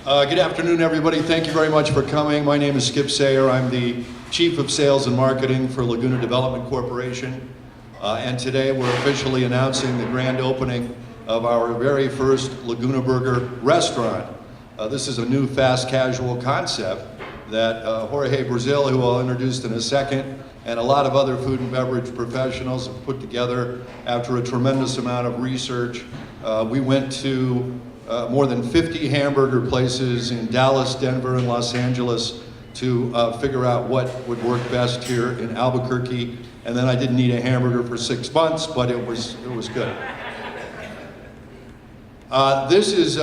Good afternoon, everybody. Thank you very much for coming. My name is Skip Sayer. I'm the Chief of Sales and Marketing for Laguna Development Corporation. And today we're officially announcing the grand opening of our very first Laguna Burger restaurant. This is a new fast casual concept that Jorge Brazil, who I'll introduce in a second, and a lot of other food and beverage professionals have put together after a tremendous amount of research. We went to more than 50 hamburger places in Dallas, Denver, and Los Angeles to figure out what would work best here in Albuquerque. And then I didn't eat a hamburger for 6 months, but it was good. This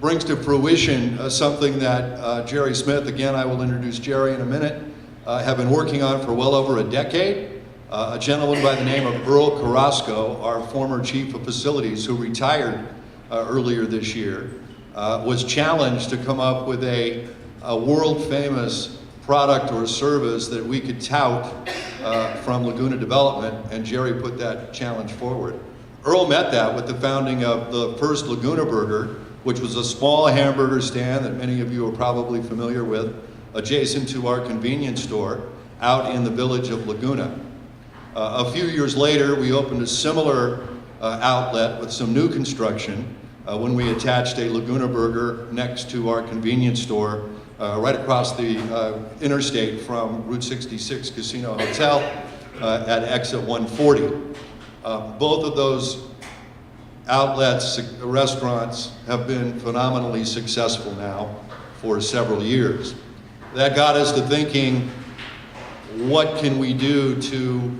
brings to fruition something that Jerry Smith, again I will introduce Jerry in a minute, have been working on for well over a decade. A gentleman by the name of Earl Carrasco, our former chief of facilities, who retired earlier this year, was challenged to come up with a world-famous product or service that we could tout from Laguna Development, and Jerry put that challenge forward. Earl met that with the founding of the first Laguna Burger, which was a small hamburger stand that many of you are probably familiar with, adjacent to our convenience store out in the village of Laguna. A few years later, we opened a similar outlet with some new construction when we attached a Laguna Burger next to our convenience store right across the interstate from Route 66 Casino Hotel at exit 140. Both of those outlets, restaurants, have been phenomenally successful now for several years. That got us to thinking, what can we do to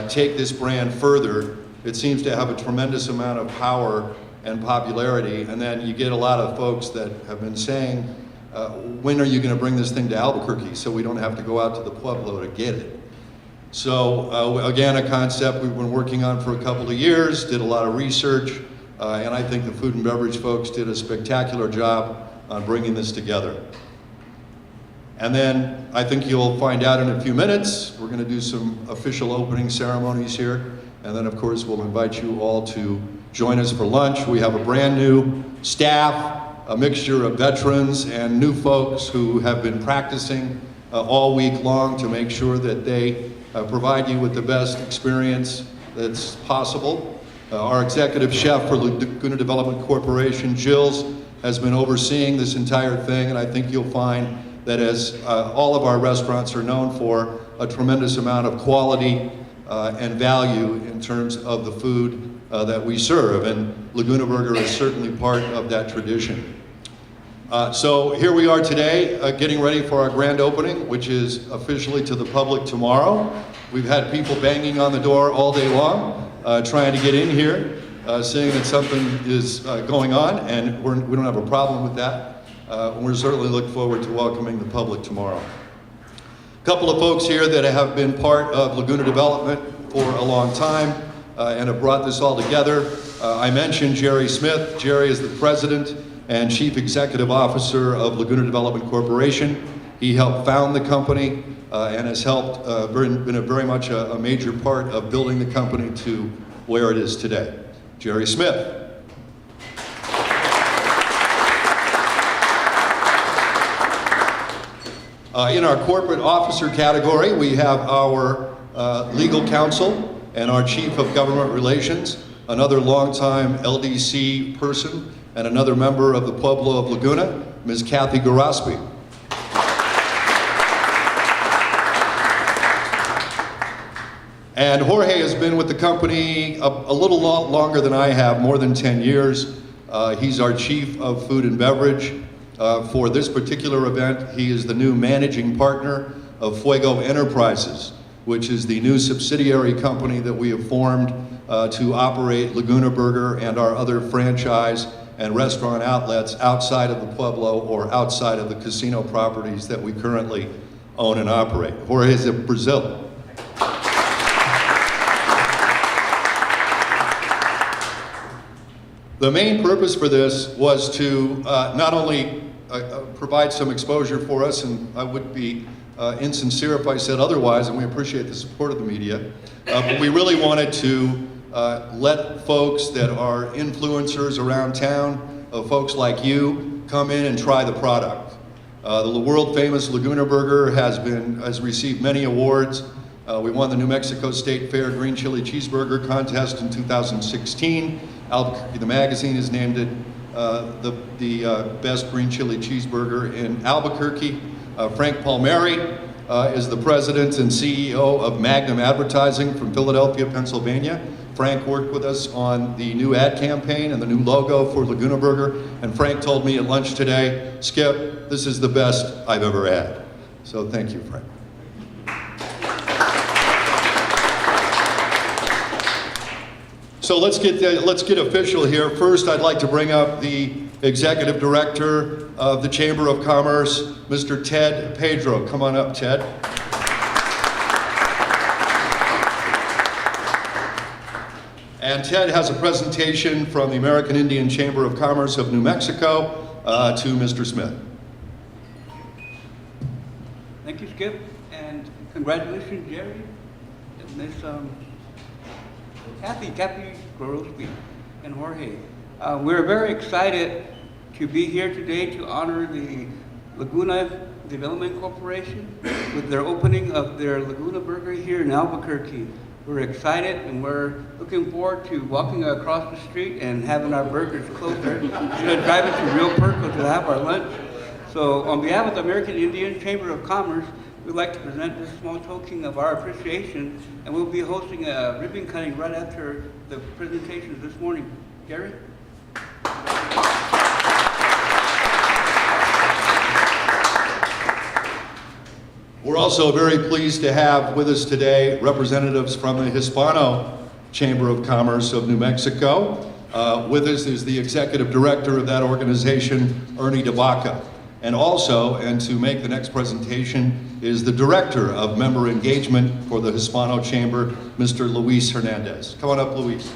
take this brand further? It seems to have a tremendous amount of power and popularity, and then you get a lot of folks that have been saying, when are you going to bring this thing to Albuquerque so we don't have to go out to the Pueblo to get it? So again, a concept we've been working on for a couple of years, did a lot of research, and I think the food and beverage folks did a spectacular job on bringing this together. And then I think you'll find out in a few minutes, we're going to do some official opening ceremonies here. And then, of course, we'll invite you all to join us for lunch. We have a brand new staff, a mixture of veterans and new folks who have been practicing all week long to make sure that they provide you with the best experience that's possible. Our executive chef for Laguna Development Corporation, Jills, has been overseeing this entire thing, and I think you'll find that as all of our restaurants are known for, a tremendous amount of quality and value in terms of the food that we serve, and Laguna Burger is certainly part of that tradition. So here we are today, getting ready for our grand opening, which is officially to the public tomorrow. We've had people banging on the door all day long, trying to get in here, saying that something is going on, and we don't have a problem with that. We certainly look forward to welcoming the public tomorrow. A couple of folks here that have been part of Laguna Development for a long time and have brought this all together. I mentioned Jerry Smith. Jerry is the president and chief executive officer of Laguna Development Corporation. He helped found the company and has helped, been very much a major part of building the company to where it is today. Jerry Smith. In our corporate officer category, we have our legal counsel and our chief of government relations, another longtime LDC person, and another member of the Pueblo of Laguna, Ms. Kathy Garospi. And Jorge has been with the company a little longer than I have, more than 10 years. He's our chief of food and beverage. For this particular event, he is the new managing partner of Fuego Enterprises, which is the new subsidiary company that we have formed to operate Laguna Burger and our other franchise and restaurant outlets outside of the Pueblo or outside of the casino properties that we currently own and operate. Jorge is in Brazil. The main purpose for this was to not only provide some exposure for us, and I would be insincere if I said otherwise, and we appreciate the support of the media, but we really wanted to let folks that are influencers around town, folks like you, come in and try the product. The world famous Laguna Burger has received many awards. We won the New Mexico State Fair Green Chili Cheeseburger Contest in 2016. Albuquerque, the magazine, has named it the best green chili cheeseburger in Albuquerque. Frank Palmieri is the president and CEO of Magnum Advertising from Philadelphia, Pennsylvania. Frank worked with us on the new ad campaign and the new logo for Laguna Burger, and Frank told me at lunch today, Skip, this is the best I've ever had. So thank you, Frank. So let's get official here. First, I'd like to bring up the Executive Director of the Chamber of Commerce, Mr. Ted Pedro. Come on up, Ted. And Ted has a presentation from the American Indian Chamber of Commerce of New Mexico to Mr. Smith. Thank you, Skip, and congratulations, Jerry, and Miss Kathy Gorosky, and Jorge. We're very excited to be here today to honor the Laguna Development Corporation with their opening of their Laguna Burger here in Albuquerque. We're excited and we're looking forward to walking across the street and having our burgers closer instead of driving to Rio Perco to have our lunch. So on behalf of the American Indian Chamber of Commerce, we'd like to present this small token of our appreciation, and we'll be hosting a ribbon cutting right after the presentations this morning. Gary? We're also very pleased to have with us today representatives from the Hispano Chamber of Commerce of New Mexico. With us is the Executive Director of that organization, Ernie DeBaca. And also, and to make the next presentation, is the Director of Member Engagement for the Hispano Chamber, Mr. Luis Hernandez. Come on up, Luis.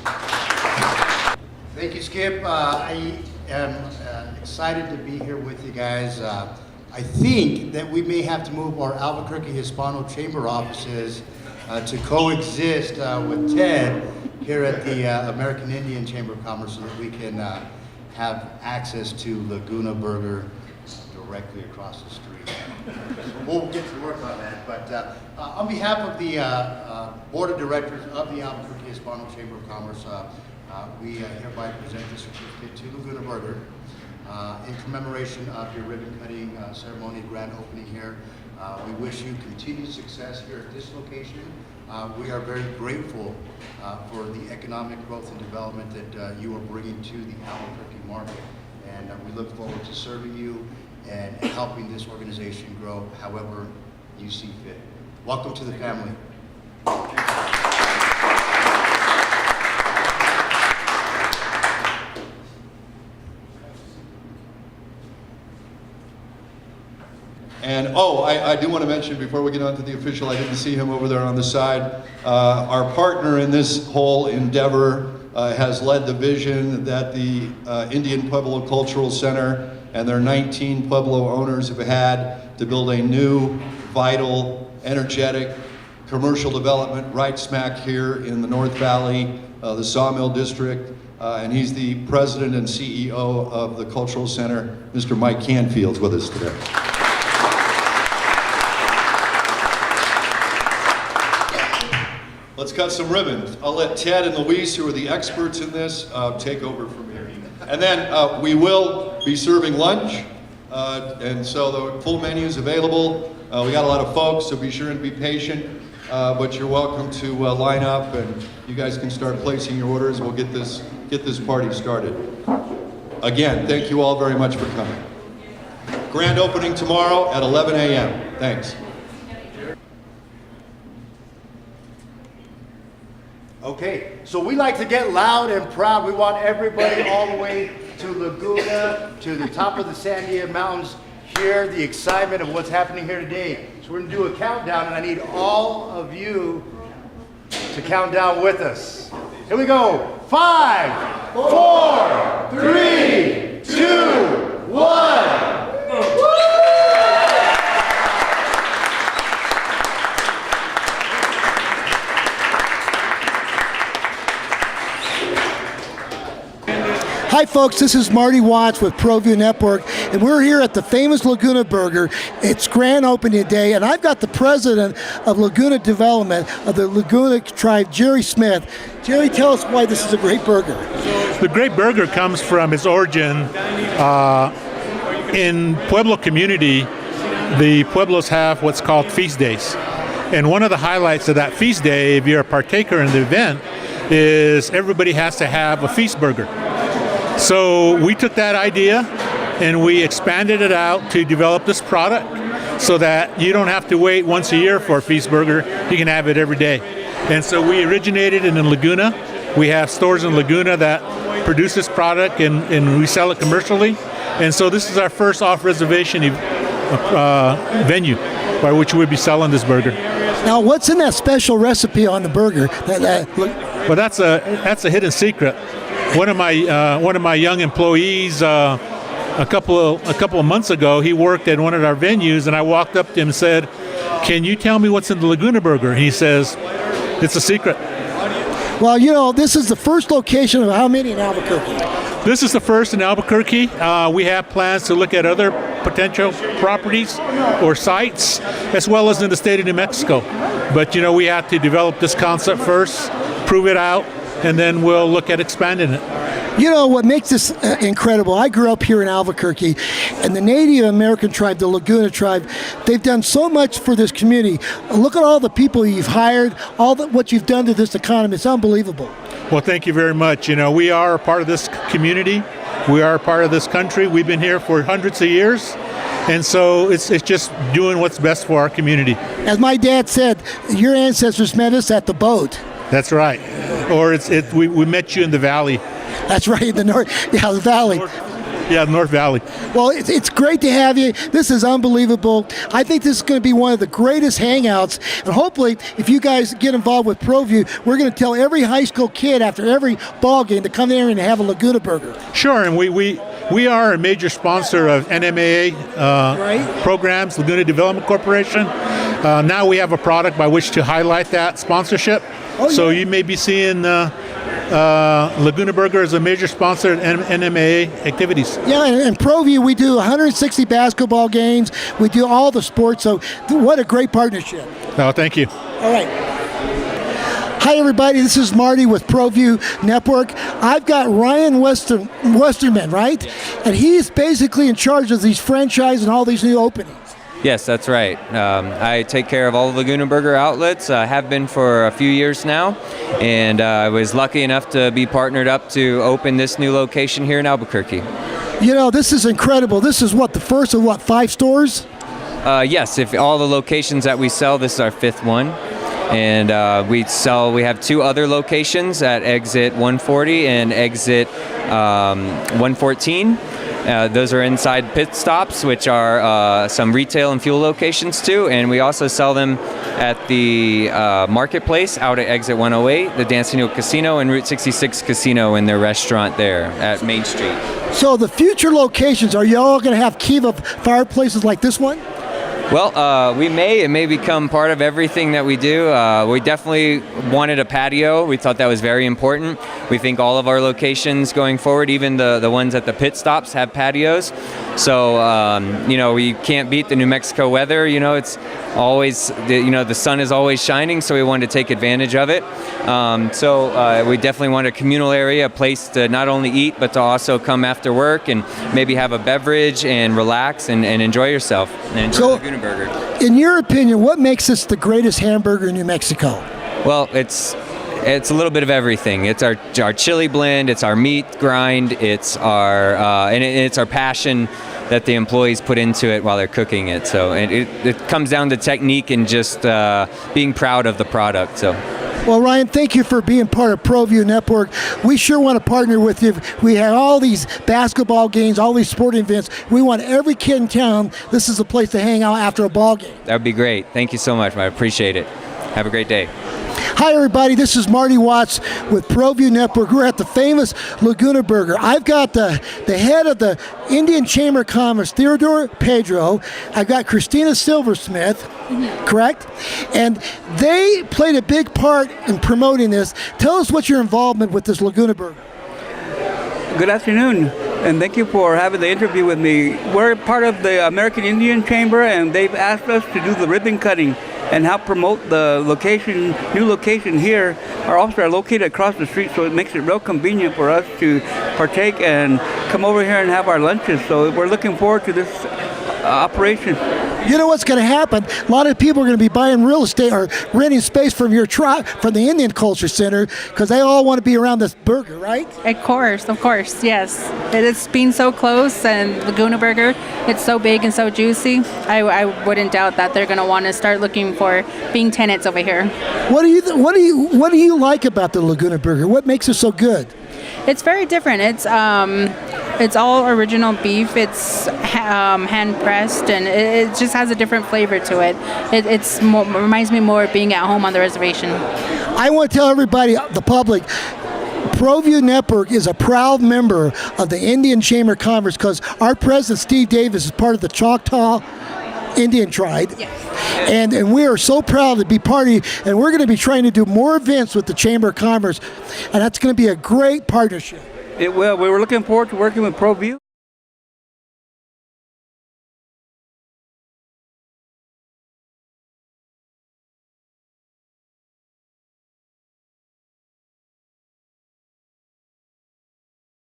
Thank you, Skip. I am excited to be here with you guys. I think that we may have to move our Albuquerque Hispano Chamber offices to coexist with Ted here at the American Indian Chamber of Commerce so that we can have access to Laguna Burger directly across the street. We'll get to work on that, but on behalf of the Board of Directors of the Albuquerque Hispano Chamber of Commerce, we hereby present this certificate to Laguna Burger in commemoration of your ribbon cutting ceremony, grand opening here. We wish you continued success here at this location. We are very grateful for the economic growth and development that you are bringing to the Albuquerque market, and we look forward to serving you and helping this organization grow however you see fit. Welcome to the family. And I do want to mention before we get on to the official, I didn't see him over there on the side. Our partner in this whole endeavor has led the vision that the Indian Pueblo Cultural Center and their 19 Pueblo owners have had to build a new, vital, energetic commercial development right smack here in the North Valley, the Sawmill District. And he's the president and CEO of the Cultural Center. Mr. Mike Canfield's with us today. Let's cut some ribbons. I'll let Ted and Luis, who are the experts in this, take over from here. And then we will be serving lunch, and so the full menu is available. We got a lot of folks, so be sure and be patient. But you're welcome to line up, and you guys can start placing your orders. We'll get this party started. Again, thank you all very much for coming. Grand opening tomorrow at 11 a.m. Thanks. Okay, so we like to get loud and proud. We want everybody all the way to Laguna, to the top of the Sandia Mountains, hear the excitement of what's happening here today. So we're gonna do a countdown, and I need all of you to count down with us. Here we go. 5, 4, 3, 2, 1. Hi folks, this is Marty Watts with ProView Network, and we're here at the famous Laguna Burger. It's grand opening day, and I've got the president of Laguna Development of the Laguna Tribe, Jerry Smith. Jerry, tell us why this is a great burger. The great burger comes from its origin in Pueblo community. The Pueblos have what's called feast days. And one of the highlights of that feast day, if you're a partaker in the event, is everybody has to have a feast burger. So we took that idea and we expanded it out to develop this product so that you don't have to wait once a year for a feast burger. You can have it every day. And so we originated in Laguna. We have stores in Laguna that produce this product and we sell it commercially. And so this is our first off-reservation venue by which we'll be selling this burger. Now, what's in that special recipe on the burger? Well, that's a hidden secret. One of my young employees, a couple of months ago, he worked at one of our venues, and I walked up to him and said, "Can you tell me what's in the Laguna Burger?" And he says, "It's a secret." Well, you know, this is the first location of how many in Albuquerque? This is the first in Albuquerque. We have plans to look at other potential properties or sites, as well as in the state of New Mexico. But, you know, we have to develop this concept first, prove it out, and then we'll look at expanding it. You know, what makes this incredible, I grew up here in Albuquerque, and the Native American tribe, the Laguna tribe, they've done so much for this community. Look at all the people you've hired, what you've done to this economy. It's unbelievable. Well, thank you very much. You know, we are a part of this community. We are a part of this country. We've been here for hundreds of years. And so it's just doing what's best for our community. As my dad said, your ancestors met us at the boat. That's right. Or we met you in the valley. That's right, in the north, yeah, the valley. North Valley. Well, it's great to have you. This is unbelievable. I think this is going to be one of the greatest hangouts. And hopefully, if you guys get involved with ProView, we're going to tell every high school kid after every ball game to come there and have a Laguna Burger. Sure, and we are a major sponsor of NMAA programs, Laguna Development Corporation. Now we have a product by which to highlight that sponsorship. Oh, yeah. So you may be seeing Laguna Burger is a major sponsor of NMAA activities. Yeah, and ProView, we do 160 basketball games. We do all the sports, so what a great partnership. Oh, thank you. All right. Hi, everybody. This is Marty with ProView Network. I've got Ryan Westerman, right? And he's basically in charge of these franchises and all these new openings. Yes, that's right. I take care of all the Laguna Burger outlets. I have been for a few years now, and I was lucky enough to be partnered up to open this new location here in Albuquerque. You know, this is incredible. This is the first of 5 stores? Yes, if all the locations that we sell, this is our 5th one. And we have 2 other locations at exit 140 and exit 114. Those are inside pit stops, which are some retail and fuel locations too, and we also sell them at the marketplace out at exit 108, the Dancing Casino, and Route 66 Casino in their restaurant there at Main Street. So the future locations, are you all going to have Kiva fireplaces like this one? Well, it may become part of everything that we do. We definitely wanted a patio. We thought that was very important. We think all of our locations going forward, even the ones at the pit stops, have patios. So, you know, we can't beat the New Mexico weather. You know, it's always, the sun is always shining, so we wanted to take advantage of it. So we definitely want a communal area, a place to not only eat, but to also come after work and maybe have a beverage and relax and enjoy yourself and enjoy Laguna Burger. In your opinion, what makes this the greatest hamburger in New Mexico? Well, it's a little bit of everything. It's our chili blend, it's our meat grind, it's our it's our passion that the employees put into it while they're cooking it. So it comes down to technique and just being proud of the product. So. Well, Ryan, thank you for being part of ProView Network. We sure want to partner with you. We have all these basketball games, all these sporting events. We want every kid in town, this is a place to hang out after a ball game. That would be great. Thank you so much. I appreciate it. Have a great day. Hi, everybody. This is Marty Watts with ProView Network. We're at the famous Laguna Burger. I've got the head of the Indian Chamber of Commerce, Theodore Pedro. I've got Christina Silversmith, correct? And they played a big part in promoting this. Tell us what's your involvement with this Laguna Burger. Good afternoon, and thank you for having the interview with me. We're part of the American Indian Chamber, and they've asked us to do the ribbon cutting and help promote the new location here. Our offices are located across the street, so it makes it real convenient for us to partake and come over here and have our lunches. So we're looking forward to this operation. You know what's going to happen? A lot of people are going to be buying real estate or renting space from your tribe, from the Indian Culture Center, because they all want to be around this burger, right? Of course, yes. It's been so close, and Laguna Burger, it's so big and so juicy. I wouldn't doubt that they're going to want to start looking for being tenants over here. What do you like about the Laguna Burger? What makes it so good? It's very different. It's all original beef. It's hand pressed, and it just has a different flavor to it. It reminds me more of being at home on the reservation. I want to tell everybody, the public, ProView Network is a proud member of the Indian Chamber of Commerce because our president, Steve Davis, is part of the Choctaw Indian tribe. Yes. And we are so proud to be part of, and we're going to be trying to do more events with the Chamber of Commerce, and that's going to be a great partnership. It will. We were looking forward to working with ProView.